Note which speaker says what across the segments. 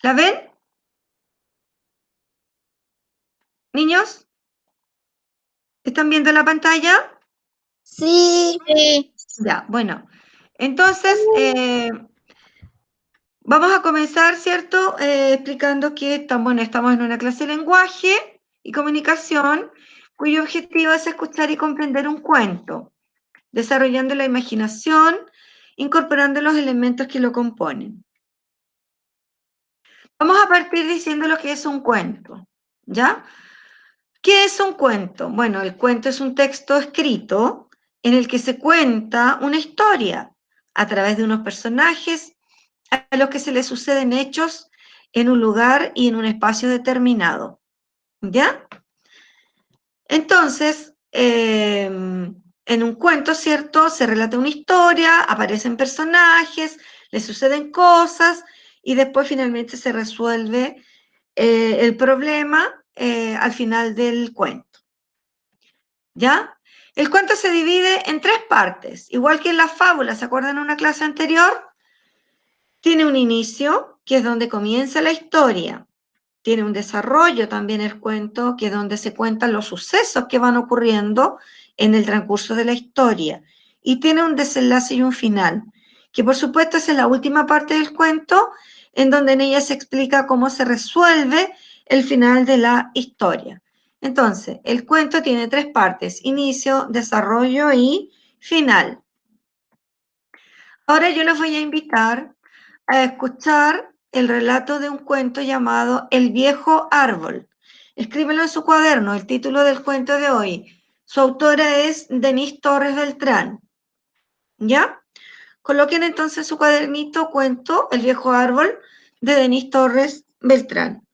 Speaker 1: ¿La ven? ¿Niños? ¿Están viendo la pantalla?
Speaker 2: Sí. Sí.
Speaker 1: Ya, bueno. Entonces, vamos a comenzar, ¿cierto? Explicando que estamos en una clase de lenguaje y comunicación, cuyo objetivo es escuchar y comprender un cuento, desarrollando la imaginación, incorporando los elementos que lo componen. Vamos a partir diciendo lo que es un cuento, ¿ya? ¿Qué es un cuento? Bueno, el cuento es un texto escrito en el que se cuenta una historia a través de unos personajes a los que se les suceden hechos en un lugar y en un espacio determinado, ¿ya? Entonces, en un cuento, ¿cierto? Se relata una historia, aparecen personajes, les suceden cosas y después finalmente se resuelve el problema al final del cuento, ¿ya? El cuento se divide en 3 partes, igual que en la fábula, ¿se acuerdan en una clase anterior? Tiene un inicio, que es donde comienza la historia. Tiene un desarrollo también el cuento, que es donde se cuentan los sucesos que van ocurriendo en el transcurso de la historia. Y tiene un desenlace y un final, que por supuesto es en la última parte del cuento, en donde en ella se explica cómo se resuelve el final de la historia. Entonces, el cuento tiene 3 partes, inicio, desarrollo y final. Ahora yo los voy a invitar a escuchar el relato de un cuento llamado El viejo árbol. Escríbelo en su cuaderno, el título del cuento de hoy. Su autora es Denise Torres Beltrán. ¿Ya? Coloquen entonces su cuadernito cuento El viejo árbol de Denise Torres Beltrán.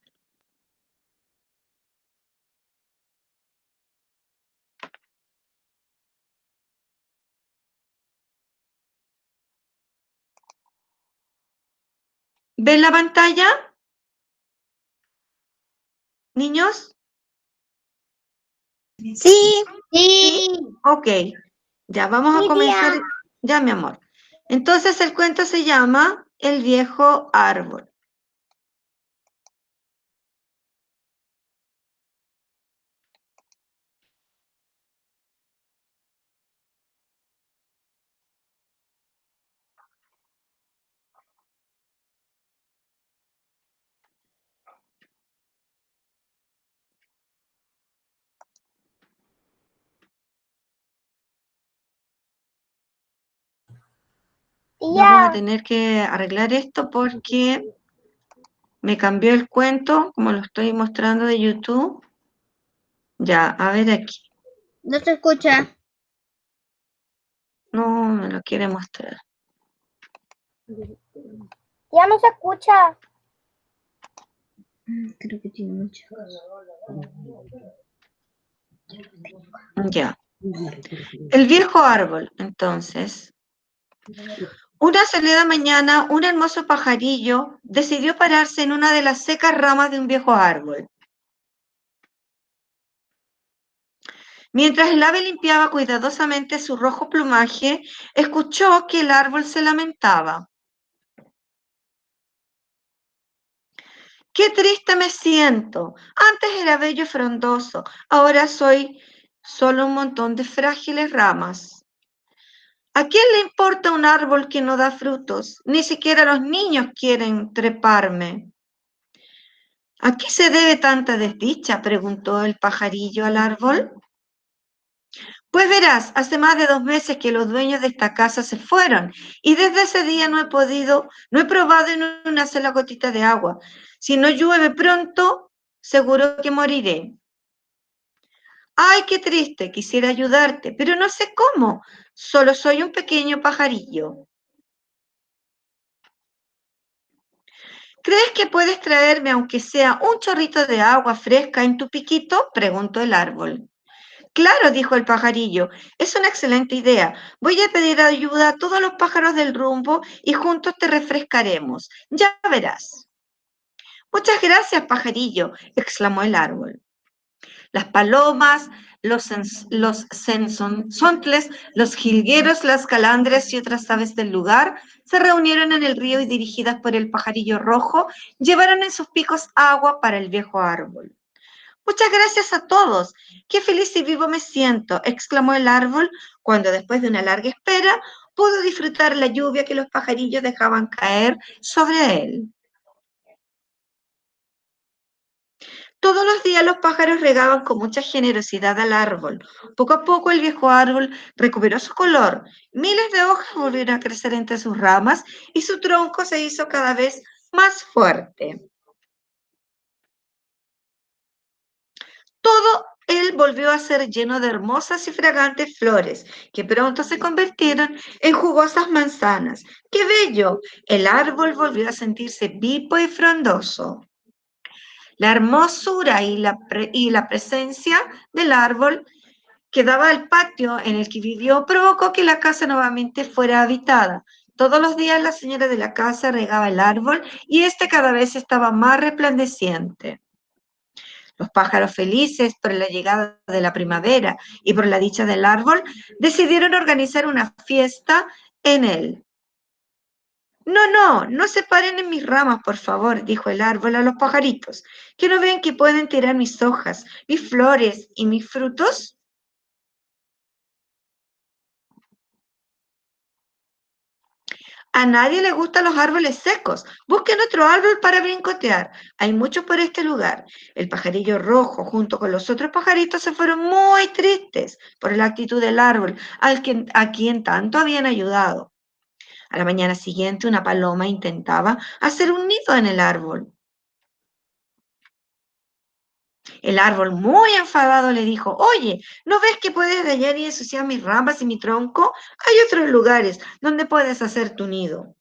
Speaker 1: ¿Ven la pantalla? ¿Niños?
Speaker 2: Sí.
Speaker 1: ¿Sí? Ok. Ya vamos a comenzar. Ya, mi amor. Entonces el cuento se llama El viejo árbol. Vamos a tener que arreglar esto porque me cambió el cuento, como lo estoy mostrando de YouTube. Ya, a ver aquí.
Speaker 2: No se escucha.
Speaker 1: No me lo quiere mostrar.
Speaker 2: Ya no se escucha.
Speaker 1: Creo que tiene muchas cosas. Ya. El viejo árbol, entonces. Una soleada mañana, un hermoso pajarillo decidió pararse en una de las secas ramas de un viejo árbol. Mientras el ave limpiaba cuidadosamente su rojo plumaje, escuchó que el árbol se lamentaba. ¡Qué triste me siento! Antes era bello y frondoso, ahora soy solo un montón de frágiles ramas. ¿A quién le importa un árbol que no da frutos? Ni siquiera los niños quieren treparme. ¿A qué se debe tanta desdicha?, preguntó el pajarillo al árbol. Pues verás, hace más de 2 meses que los dueños de esta casa se fueron y desde ese día no he probado en una sola gotita de agua. Si no llueve pronto, seguro que moriré. Ay, qué triste, quisiera ayudarte, pero no sé cómo. Solo soy un pequeño pajarillo. ¿Crees que puedes traerme, aunque sea un chorrito de agua fresca en tu piquito?, preguntó el árbol. Claro, dijo el pajarillo, es una excelente idea. Voy a pedir ayuda a todos los pájaros del rumbo y juntos te refrescaremos. Ya verás. Muchas gracias, pajarillo, exclamó el árbol. Las palomas, los sensontles, los jilgueros, las calandres y otras aves del lugar se reunieron en el río y dirigidas por el pajarillo rojo, llevaron en sus picos agua para el viejo árbol. Muchas gracias a todos. Qué feliz y vivo me siento, exclamó el árbol cuando después de una larga espera pudo disfrutar la lluvia que los pajarillos dejaban caer sobre él. Todos los días los pájaros regaban con mucha generosidad al árbol. Poco a poco el viejo árbol recuperó su color. Miles de hojas volvieron a crecer entre sus ramas y su tronco se hizo cada vez más fuerte. Todo él volvió a ser lleno de hermosas y fragantes flores, que pronto se convirtieron en jugosas manzanas. ¡Qué bello! El árbol volvió a sentirse vivo y frondoso. La hermosura y la presencia del árbol que daba al patio en el que vivió provocó que la casa nuevamente fuera habitada. Todos los días la señora de la casa regaba el árbol y este cada vez estaba más resplandeciente. Los pájaros felices por la llegada de la primavera y por la dicha del árbol decidieron organizar una fiesta en él. No se paren en mis ramas, por favor, dijo el árbol a los pajaritos, que no ven que pueden tirar mis hojas, mis flores y mis frutos. A nadie le gustan los árboles secos. Busquen otro árbol para brincotear. Hay muchos por este lugar. El pajarillo rojo, junto con los otros pajaritos, se fueron muy tristes por la actitud del árbol, a quien tanto habían ayudado. A la mañana siguiente, una paloma intentaba hacer un nido en el árbol. El árbol, muy enfadado, le dijo: Oye, ¿no ves que puedes dañar y ensuciar mis ramas y mi tronco? Hay otros lugares donde puedes hacer tu nido.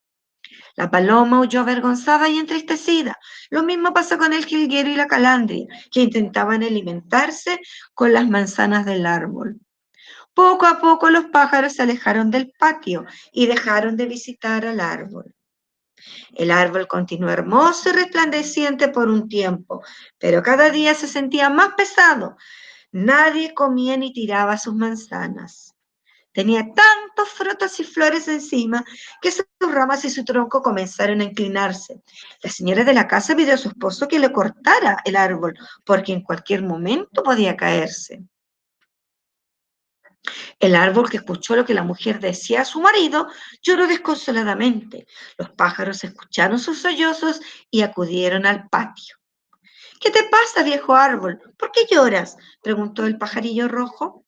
Speaker 1: La paloma huyó avergonzada y entristecida. Lo mismo pasó con el jilguero y la calandria, que intentaban alimentarse con las manzanas del árbol. Poco a poco los pájaros se alejaron del patio y dejaron de visitar al árbol. El árbol continuó hermoso y resplandeciente por un tiempo, pero cada día se sentía más pesado. Nadie comía ni tiraba sus manzanas. Tenía tantos frutos y flores encima que sus ramas y su tronco comenzaron a inclinarse. La señora de la casa pidió a su esposo que le cortara el árbol, porque en cualquier momento podía caerse. El árbol, que escuchó lo que la mujer decía a su marido, lloró desconsoladamente. Los pájaros escucharon sus sollozos y acudieron al patio. ¿Qué te pasa, viejo árbol? ¿Por qué lloras?, preguntó el pajarillo rojo.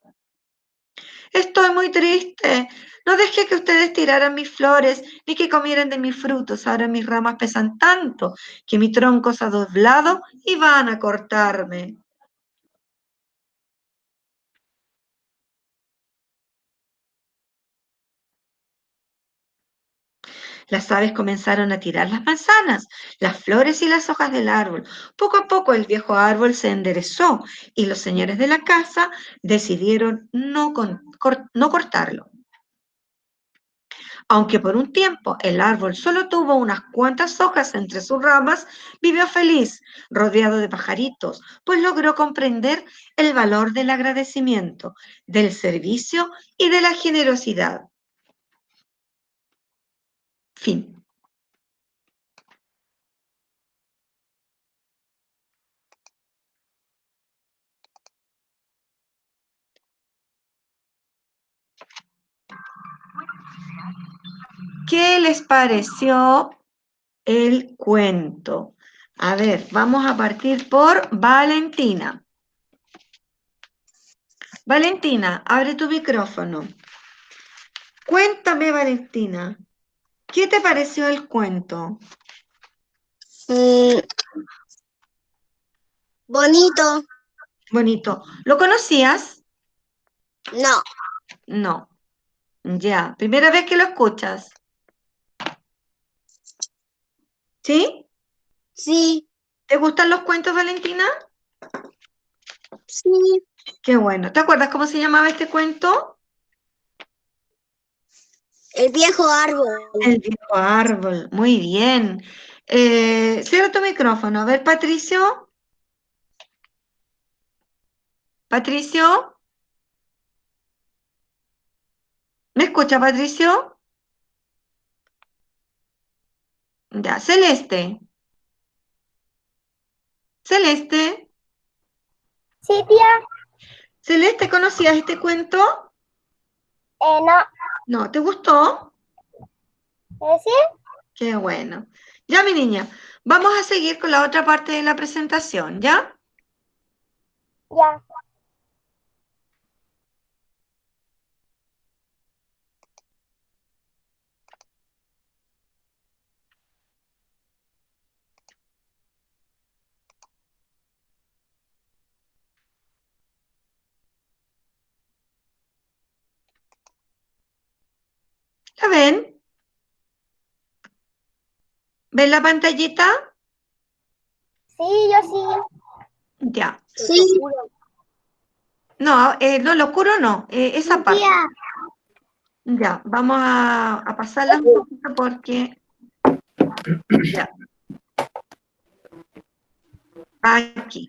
Speaker 1: Estoy muy triste. No dejé que ustedes tiraran mis flores ni que comieran de mis frutos. Ahora mis ramas pesan tanto que mi tronco se ha doblado y van a cortarme. Las aves comenzaron a tirar las manzanas, las flores y las hojas del árbol. Poco a poco el viejo árbol se enderezó y los señores de la casa decidieron no cortarlo. Aunque por un tiempo el árbol solo tuvo unas cuantas hojas entre sus ramas, vivió feliz, rodeado de pajaritos, pues logró comprender el valor del agradecimiento, del servicio y de la generosidad. Fin. ¿Qué les pareció el cuento? A ver, vamos a partir por Valentina. Valentina, abre tu micrófono. Cuéntame, Valentina, ¿qué te pareció el cuento?
Speaker 2: Bonito.
Speaker 1: Bonito. ¿Lo conocías?
Speaker 2: No.
Speaker 1: No. Ya. ¿Primera vez que lo escuchas? ¿Sí?
Speaker 2: Sí.
Speaker 1: ¿Te gustan los cuentos, Valentina?
Speaker 2: Sí.
Speaker 1: Qué bueno. ¿Te acuerdas cómo se llamaba este cuento?
Speaker 2: El viejo árbol.
Speaker 1: El viejo árbol. Muy bien. Cierra tu micrófono. A ver, Patricio. Patricio, ¿me escucha, Patricio? Ya, Celeste. Celeste.
Speaker 2: Sí, tía.
Speaker 1: Celeste, ¿conocías este cuento?
Speaker 2: No.
Speaker 1: No, ¿te gustó?
Speaker 2: ¿Sí?
Speaker 1: Qué bueno. Ya, mi niña, vamos a seguir con la otra parte de la presentación, ¿ya?
Speaker 2: Ya.
Speaker 1: ¿La ven? ¿Ven la pantallita?
Speaker 2: Sí, yo sí.
Speaker 1: Ya.
Speaker 2: Sí.
Speaker 1: No, no, lo oscuro no, esa parte.
Speaker 2: Tía.
Speaker 1: Ya, vamos a pasarlas un poquito porque... Ya, aquí.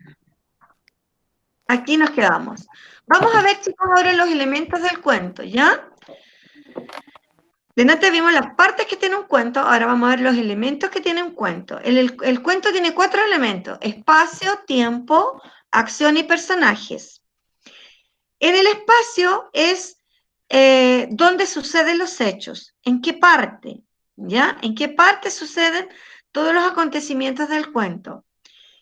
Speaker 1: Aquí nos quedamos. Vamos a ver, chicos, ahora los elementos del cuento, ¿ya? Delante vimos las partes que tiene un cuento, ahora vamos a ver los elementos que tiene un cuento. El cuento tiene 4 elementos: espacio, tiempo, acción y personajes. En el espacio es donde suceden los hechos, en qué parte, ¿ya? En qué parte suceden todos los acontecimientos del cuento.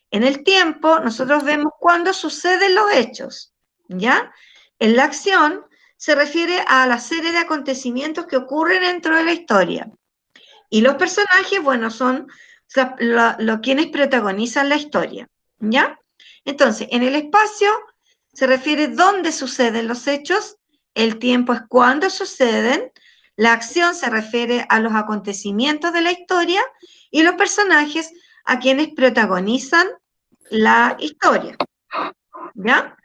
Speaker 1: En el tiempo, nosotros vemos cuándo suceden los hechos, ¿ya? En la acción se refiere a la serie de acontecimientos que ocurren dentro de la historia. Y los personajes, bueno, son quienes protagonizan la historia, ¿ya? Entonces, en el espacio se refiere dónde suceden los hechos, el tiempo es cuándo suceden, la acción se refiere a los acontecimientos de la historia y los personajes a quienes protagonizan la historia, ¿ya?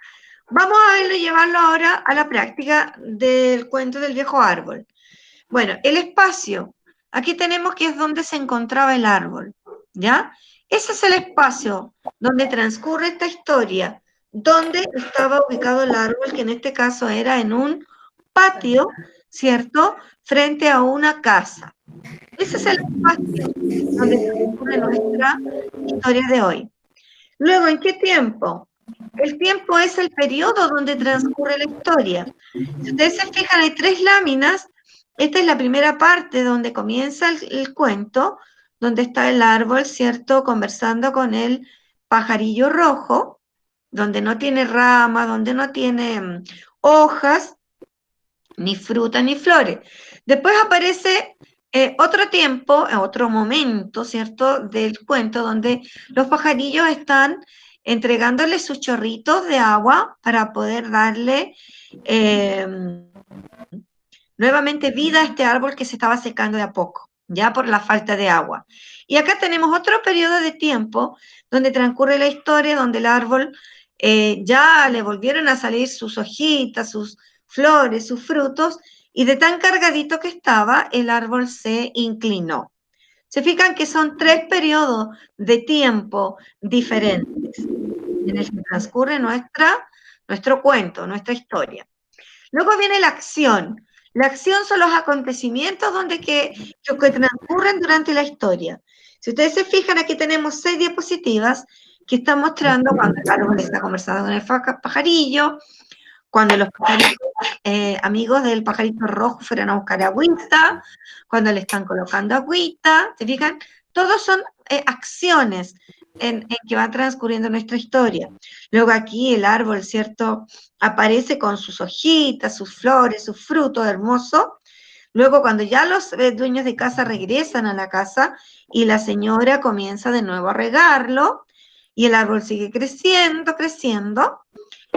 Speaker 1: Vamos a verlo y llevarlo ahora a la práctica del cuento del viejo árbol. Bueno, el espacio, aquí tenemos que es donde se encontraba el árbol, ¿ya? Ese es el espacio donde transcurre esta historia, donde estaba ubicado el árbol, que en este caso era en un patio, ¿cierto? Frente a una casa. Ese es el espacio donde transcurre nuestra historia de hoy. Luego, ¿en qué tiempo? El tiempo es el periodo donde transcurre la historia. Si ustedes se fijan, hay 3 láminas. Esta es la primera parte donde comienza el cuento, donde está el árbol, ¿cierto? Conversando con el pajarillo rojo, donde no tiene ramas, donde no tiene hojas, ni frutas, ni flores. Después aparece otro tiempo, otro momento, ¿cierto?, del cuento donde los pajarillos están entregándole sus chorritos de agua para poder darle nuevamente vida a este árbol que se estaba secando de a poco, ya por la falta de agua. Y acá tenemos otro periodo de tiempo donde transcurre la historia, donde el árbol ya le volvieron a salir sus hojitas, sus flores, sus frutos, y de tan cargadito que estaba, el árbol se inclinó. Se fijan que son 3 periodos de tiempo diferentes en el que transcurre nuestro cuento, nuestra historia. Luego viene la acción. La acción son los acontecimientos que transcurren durante la historia. Si ustedes se fijan, aquí tenemos 6 diapositivas que están mostrando cuando el árbol está conversando con el pajarillo, cuando los amigos del pajarito rojo fueron a buscar agüita, cuando le están colocando agüita, ¿se fijan? Todos son acciones en que va transcurriendo nuestra historia. Luego aquí el árbol, ¿cierto?, aparece con sus hojitas, sus flores, sus frutos hermosos. Luego cuando ya los dueños de casa regresan a la casa y la señora comienza de nuevo a regarlo y el árbol sigue creciendo, creciendo.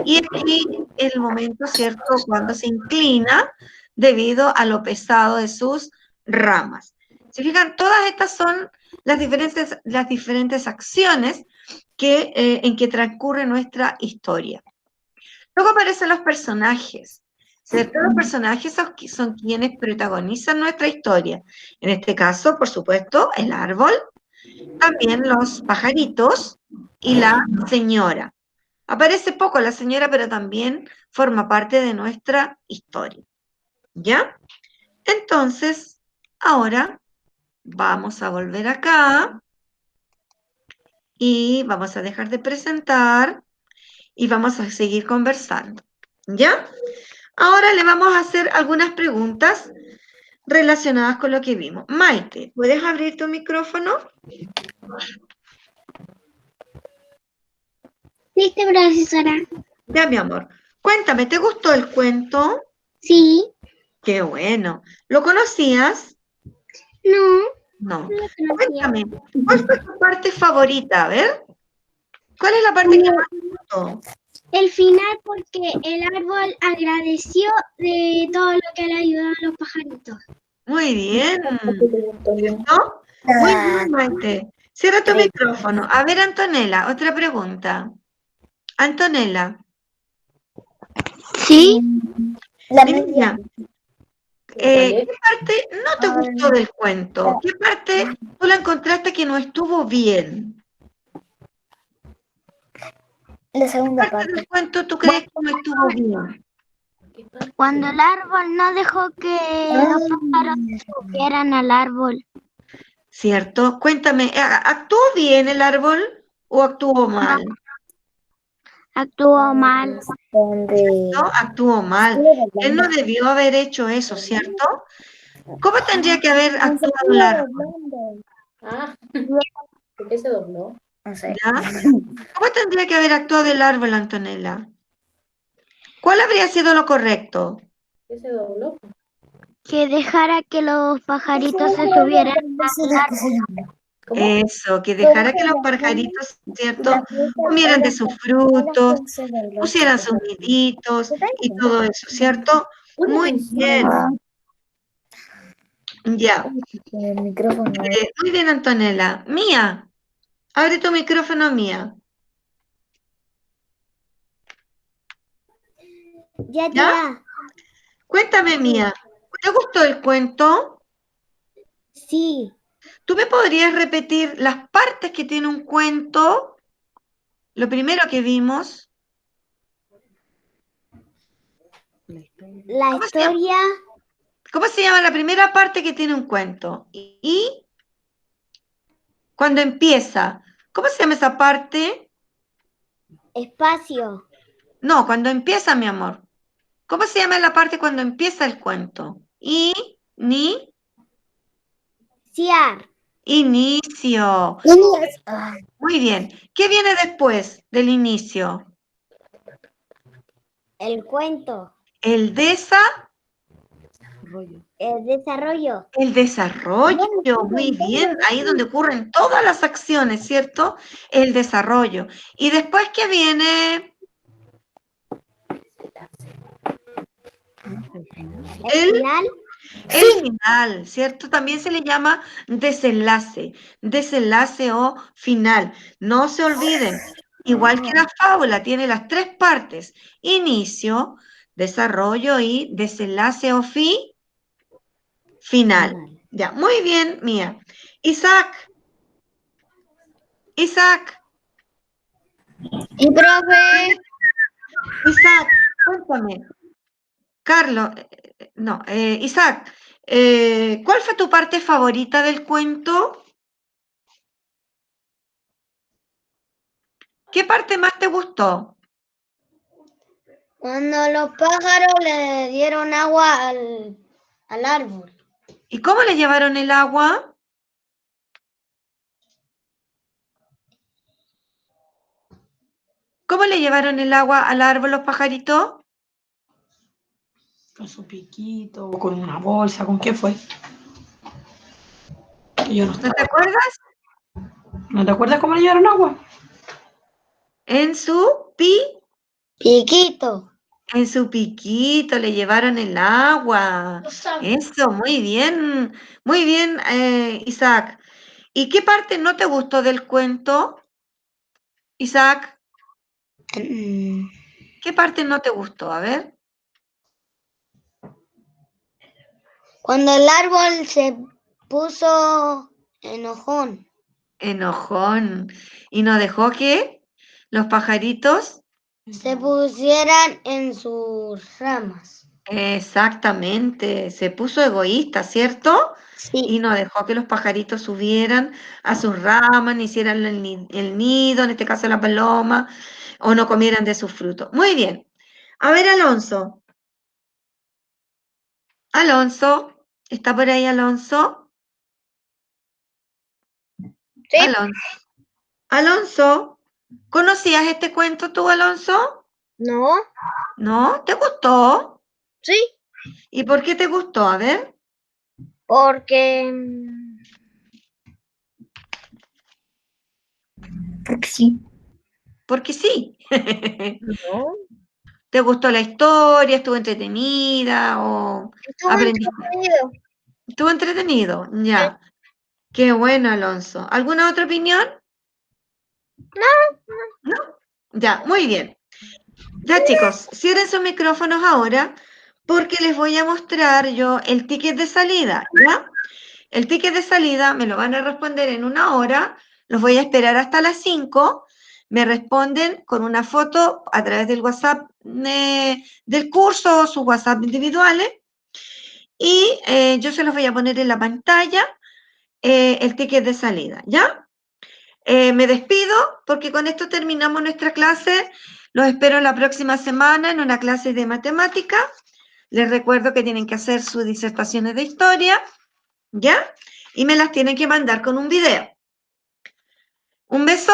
Speaker 1: Y aquí el momento, ¿cierto?, cuando se inclina debido a lo pesado de sus ramas. Se fijan, todas estas son las diferentes acciones en que transcurre nuestra historia. Luego aparecen los personajes, ¿cierto? Los personajes son quienes protagonizan nuestra historia. En este caso, por supuesto, el árbol, también los pajaritos y la señora. Aparece poco la señora, pero también forma parte de nuestra historia. ¿Ya? Entonces, ahora vamos a volver acá y vamos a dejar de presentar y vamos a seguir conversando. ¿Ya? Ahora le vamos a hacer algunas preguntas relacionadas con lo que vimos. Maite, ¿puedes abrir tu micrófono?
Speaker 2: ¿Viste, profesora?
Speaker 1: Ya, mi amor. Cuéntame, ¿te gustó el cuento?
Speaker 2: Sí.
Speaker 1: Qué bueno. ¿Lo conocías?
Speaker 2: No,
Speaker 1: No.
Speaker 2: no lo conocía.
Speaker 1: Cuéntame, ¿cuál fue tu parte favorita? A ver, ¿cuál es la parte que más te gustó?
Speaker 2: El final porque el árbol agradeció de todo lo que le ayudaron los pajaritos.
Speaker 1: Muy bien. ¿No? Muy bien, Maite. Cierra tu micrófono. A ver, Antonella, otra pregunta. Antonella,
Speaker 2: ¿Sí?
Speaker 1: niña, ¿qué parte no te gustó del cuento? ¿Qué parte tú la encontraste que no estuvo bien?
Speaker 2: La
Speaker 1: ¿Qué
Speaker 2: segunda
Speaker 1: parte
Speaker 2: parte.
Speaker 1: del cuento tú crees que no estuvo bien?
Speaker 2: Cuando el árbol no dejó que los pájaros subieran al árbol.
Speaker 1: ¿Cierto? Cuéntame, ¿actuó bien el árbol o actuó mal?
Speaker 2: Actuó mal.
Speaker 1: ¿No? Actuó mal. Él no debió haber hecho eso, ¿cierto? ¿Cómo tendría que haber actuado el árbol?
Speaker 3: Ah, ¿por qué se dobló?
Speaker 2: No sé.
Speaker 1: ¿Ya? ¿Cómo tendría que haber actuado el árbol, Antonella? ¿Cuál habría sido lo correcto?
Speaker 3: ¿Qué se dobló?
Speaker 2: Que dejara que los pajaritos se subieran al árbol.
Speaker 3: ¿Cómo?
Speaker 1: Eso, que dejara que los pajaritos, ¿cierto? Comieran de sus frutos, pusieran sus niditos y todo eso, ¿cierto?
Speaker 3: Pon
Speaker 1: Muy bien,
Speaker 3: atención.
Speaker 1: ya.
Speaker 2: El micrófono.
Speaker 1: Muy bien, Antonella. Mía, abre tu micrófono, Mía.
Speaker 2: Ya,
Speaker 1: ¿Ya?
Speaker 2: tía.
Speaker 1: Cuéntame, Mía, ¿te gustó el cuento?
Speaker 2: Sí.
Speaker 1: ¿Tú me podrías repetir las partes que tiene un cuento? Lo primero que vimos.
Speaker 2: La
Speaker 1: ¿Cómo se llama?
Speaker 2: historia
Speaker 1: ¿Cómo se llama la primera parte que tiene un cuento? Y cuando empieza, ¿cómo se llama esa parte?
Speaker 2: espacio.
Speaker 1: No, cuando empieza, mi amor. ¿Cómo se llama la parte cuando empieza el cuento?
Speaker 2: Ciar.
Speaker 1: Inicio. Muy bien. ¿Qué viene después del inicio?
Speaker 2: El cuento.
Speaker 1: El
Speaker 2: El desarrollo.
Speaker 1: el desarrollo. Muy bien. Ahí donde ocurren todas las acciones, ¿cierto? El desarrollo. ¿Y después qué viene?
Speaker 2: El final.
Speaker 1: El final, ¿cierto? También se le llama desenlace, desenlace o final. No se olviden, igual que la fábula, tiene las tres partes, inicio, desarrollo y desenlace o final. Ya, muy bien, Mía. Isaac, Isaac,
Speaker 2: Y profe.
Speaker 1: Isaac, cuéntame. Carlos, no, Isaac, ¿cuál fue tu parte favorita del cuento? ¿Qué parte más te gustó?
Speaker 2: Cuando los pájaros le dieron agua al árbol.
Speaker 1: ¿Y cómo le llevaron el agua? ¿Cómo le llevaron el agua al árbol los pajaritos?
Speaker 3: Con su piquito, o con una bolsa, ¿con qué fue? Que yo no
Speaker 1: ¿No
Speaker 3: estaba.
Speaker 1: te acuerdas?
Speaker 3: ¿No te acuerdas cómo le llevaron agua?
Speaker 1: En su
Speaker 2: Piquito.
Speaker 1: en su piquito le llevaron el agua. Eso, muy bien, Isaac. ¿Y qué parte no te gustó del cuento, Isaac? ¿Qué parte no te gustó? A ver.
Speaker 2: Cuando el árbol se puso enojón.
Speaker 1: Enojón. ¿Y no dejó que los pajaritos
Speaker 2: se pusieran en sus ramas.
Speaker 1: Exactamente, se puso egoísta, ¿cierto? Y
Speaker 2: Sí.
Speaker 1: no dejó que los pajaritos subieran a sus ramas, ni hicieran el nido, en este caso la paloma, o no comieran de sus frutos. Muy bien. A ver, Alonso. Alonso, ¿está por ahí Alonso?
Speaker 2: Sí.
Speaker 1: Alonso. Alonso, ¿conocías este cuento tú, Alonso?
Speaker 2: No.
Speaker 1: ¿No? ¿Te gustó?
Speaker 2: Sí.
Speaker 1: ¿Y por qué te gustó? A ver.
Speaker 2: Porque sí.
Speaker 1: Porque sí.
Speaker 2: No.
Speaker 1: ¿Te gustó la historia? ¿Estuvo entretenida? ¿O
Speaker 2: Estuvo
Speaker 1: aprendiste?
Speaker 2: entretenido.
Speaker 1: Estuvo entretenido, ya. Qué bueno, Alonso. ¿Alguna otra opinión? ¿No? Ya, muy bien. Ya, chicos, cierren sus micrófonos ahora porque les voy a mostrar yo el ticket de salida, ¿ya? El ticket de salida me lo van a responder en 1 hora, los voy a esperar hasta las 5, me responden con una foto a través del WhatsApp del curso o sus WhatsApp individuales y yo se los voy a poner en la pantalla el ticket de salida, ¿ya? Me despido porque con esto terminamos nuestra clase. Los espero la próxima semana en una clase de matemática. Les recuerdo que tienen que hacer sus disertaciones de historia, ¿ya? Y me las tienen que mandar con un video. Un beso,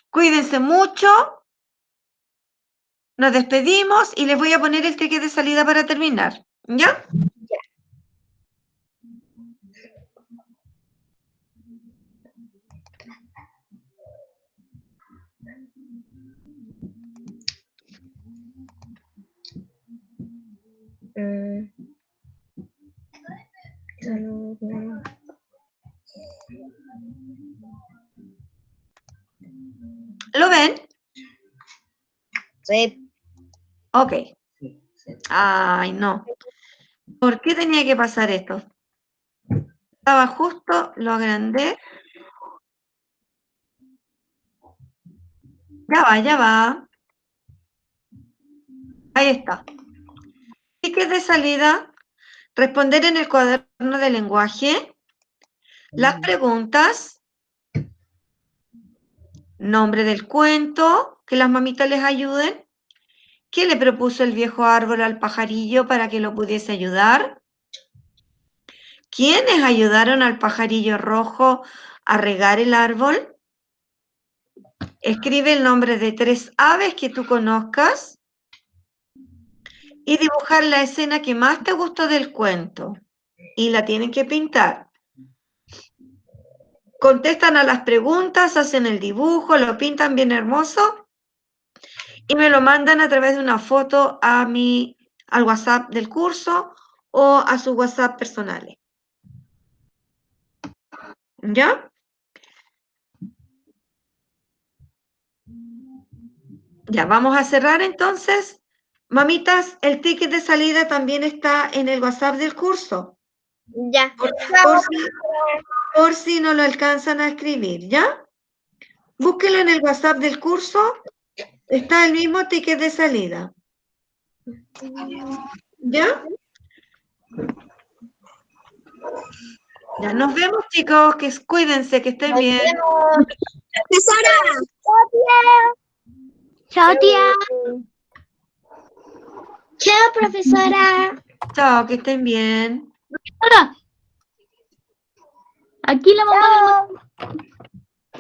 Speaker 1: cuídense mucho. Nos despedimos y les voy a poner el ticket de salida para terminar, ¿ya? ¿Lo ven?
Speaker 2: Sí.
Speaker 1: Ok. Ay, no. ¿Por qué tenía que pasar esto? Estaba justo, lo agrandé. Ya va, ya va. Ahí está. Ticket de salida, responder en el cuaderno de lenguaje, las preguntas, nombre del cuento, que las mamitas les ayuden, qué le propuso el viejo árbol al pajarillo para que lo pudiese ayudar, quiénes ayudaron al pajarillo rojo a regar el árbol, escribe el nombre de 3 aves que tú conozcas y dibujar la escena que más te gustó del cuento. Y la tienen que pintar. Contestan a las preguntas, hacen el dibujo, lo pintan bien hermoso y me lo mandan a través de una foto al WhatsApp del curso o a sus WhatsApp personales. ¿Ya? Ya, vamos a cerrar entonces. Mamitas, el ticket de salida también está en el WhatsApp del curso.
Speaker 2: Ya.
Speaker 1: Por si no lo alcanzan a escribir, ¿ya? Búsquelo en el WhatsApp del curso. Está el mismo ticket de salida. ¿Ya? Ya, nos vemos, chicos. Cuídense, que estén bien.
Speaker 2: Profesora. Chao, tía. Chao, profesora.
Speaker 1: Chao, que estén bien.
Speaker 4: Ahora, aquí la mamá del